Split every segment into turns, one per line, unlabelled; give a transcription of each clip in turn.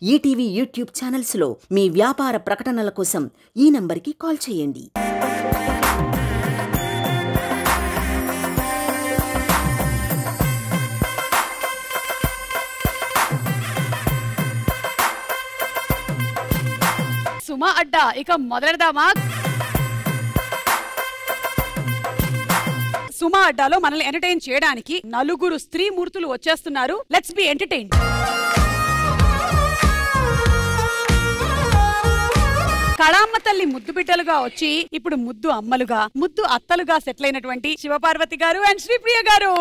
ETV YouTube ఛానల్స్లో మీ వ్యాపార ప్రకటనల కోసం ఈ నంబర్కి కాల్ చేయండి.
సుమా అడ్డా ఇక మొదలెడదామా? సుమా అడ్డాలో మనల్ని ఎంటర్టైన్ చేయడానికి నలుగురు స్త్రీ మూర్తులు వచ్చేస్తున్నారు. Let's be entertain. కళామ్మ తల్లి ముద్దు బిడ్డలుగా వచ్చి ఇప్పుడు ముద్దు అమ్మలుగా ముద్దు అత్తలుగా సెటిల్ అయినటువంటి శివపార్వతి గారు అండ్ శ్రీప్రియ గారు.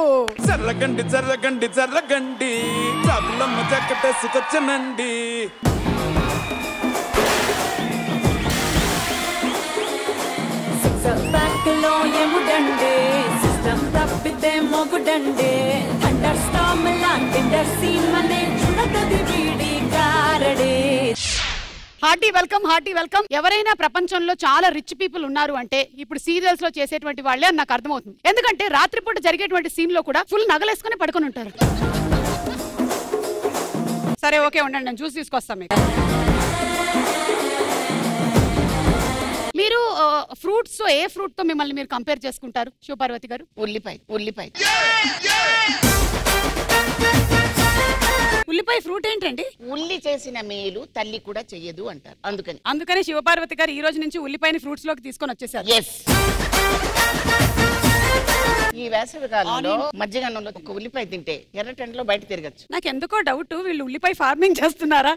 జర్రగండి జర్రగండి జర్రగండి చాపులమ్మ చక్కటేసుకొచ్చనండి.
బ్యాక్లో ఎముడండి సిస్టమ్ తప్పితే మొగుడండి అండర్ స్టామ్ లాంటి సీమనే చూడగది వీడి గారడే.
Hearty welcome, hearty welcome. ఎవరైనా ప్రపంచంలో చాలా రిచ్ పీపుల్ ఉన్నారు అంటే ఇప్పుడు సీరియల్స్ లో చేసేటువంటి వాళ్ళే అని నాకు అర్థమవుతుంది. ఎందుకంటే రాత్రిపూట జరిగేటువంటి సీన్ లో కూడా ఫుల్ నగలేసుకుని పడుకొని ఉంటారు. సరే ఓకే ఉండండి, నేను జ్యూస్ తీసుకొస్తాను మీకు. మీరు ఫ్రూట్స్ తో ఏ ఫ్రూట్ తో మిమ్మల్ని మీరు కంపేర్ చేసుకుంటారు శివపార్వతి గారు?
ఉల్లిపాయ. ఉల్లిపాయ
ఉల్లిపాయ ఫ్రూట్ ఏంటండి?
ఉల్లి చేసిన మేలు తల్లి కూడా చెయ్యదు అంటారు.
అందుకని శివపార్వతి గారు ఈ రోజు నుంచి ఉల్లిపాయని ఫ్రూట్స్ లోకి తీసుకొని వచ్చేసారు.
ఈ వేసవి కాలంలో మధ్యగన్నంలో ఒక ఉల్లిపాయ తింటే ఎర్రటెండలో బయట తిరగచ్చు.
నాకు ఎందుకో డౌట్, వీళ్ళు ఉల్లిపాయ ఫార్మింగ్ చేస్తున్నారా?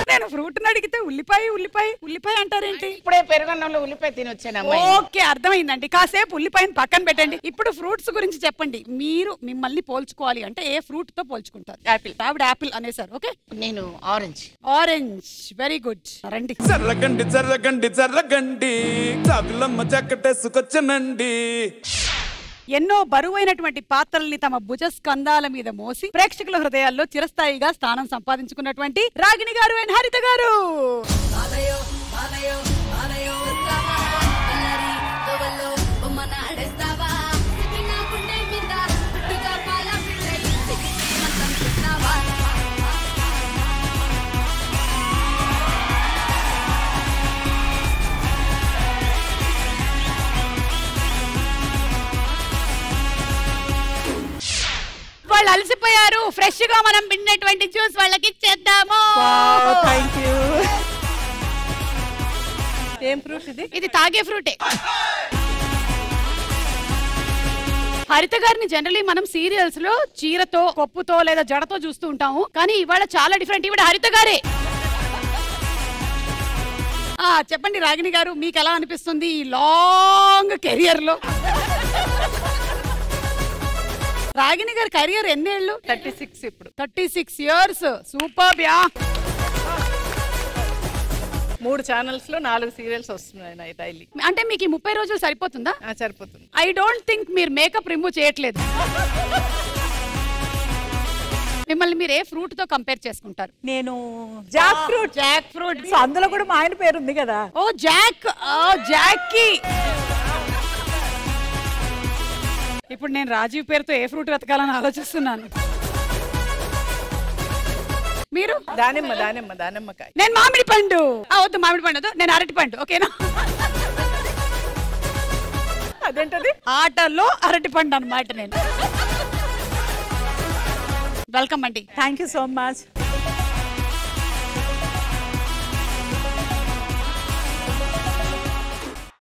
నేను ఫ్రూట్ అడిగితే ఉల్లిపాయ ఉల్లిపాయ ఉల్లిపాయ అంటారేంటి?
ఇప్పుడే పెరుగన్నంలో ఉల్లిపాయ తిని వచ్చాను.
ఓకే, అర్థమైందండి. కాసేపు ఉల్లిపాయని పక్కన పెట్టండి. ఇప్పుడు ఫ్రూట్స్ గురించి చెప్పండి. మీరు మిమ్మల్ని పోల్చుకోవాలి అంటే ఏ ఫ్రూట్ తో పోల్చుకుంటారు? యాపిల్. ఆవిడ యాపిల్ అనేసారు. ఓకే,
నేను ఆరెంజ్.
Orange, very good. రండి.
జర్రగండి జర్రగండి జర్రగండి చాపులమ్మ చక్కటేసుకొచ్చనండి.
ఎన్నో బరువైనటువంటి పాత్రల్ని తమ భుజ స్కంధాల మీద మోసి ప్రేక్షకుల హృదయాల్లో చిరస్థాయిగా స్థానం సంపాదించుకున్నటువంటి రాగిణి గారు అండ్ హరిత గారు. వాళ్ళు అలసిపోయారు. ఫ్రెష్ గా మనం పిండినటువంటి జ్యూస్ వాళ్ళకి ఇచ్చేద్దాము.
థాంక్యూ. ఏం ఫ్రూట్ ఇది?
ఇది తాగే ఫ్రూటే. హరిత గారిని జనరలీ మనం సీరియల్స్ లో చీరతో, కొప్పుతో లేదా జడతో చూస్తూ ఉంటాము. కానీ ఇవాళ చాలా డిఫరెంట్. ఇవాళ హరిత గారే. చెప్పండి రాగిణి గారు, మీకు ఎలా అనిపిస్తుంది ఈ లాంగ్ కెరియర్ లో? రాగిణి గారి కెరియర్ ఎన్నేళ్ళు?
36. ఇప్పుడు
36 years. Super yeah.
3 ఛానల్స్ లో 4 సీరియల్స్ వస్తున్నాయి డైలీ.
అంటే మీకు 30 రోజులు సరిపోతుందా?
సరిపోతుంది.
ఐ డోంట్ థింక్ మీరు మేకప్ రిమూవ్ చేయట్లేదు. మిమ్మల్ని మీరు ఏ ఫ్రూట్ తో కంపేర్ చేసుకుంటారు?
నేను జాక్ ఫ్రూట్.
Jack fruit.
అందులో కూడా మా ఆయన పేరు ఉంది కదా.
ఓ జాక్. జాకీ. ఇప్పుడు నేను రాజీవ్ పేరుతో ఏ ఫ్రూట్ వెతకాలని ఆలోచిస్తున్నాను. మీరు?
దానిమ్మ. దానిమ్మ. దానిమ్మకాయ.
నేను మామిడి పండు. వద్దు, మామిడి పండు వద్దు, నేను అరటి పండు. ఓకేనా?
అదేంటది?
ఆటలో అరటి పండు అన్నమాట నేను. వెల్కమ్ అండి.
Thank you so much.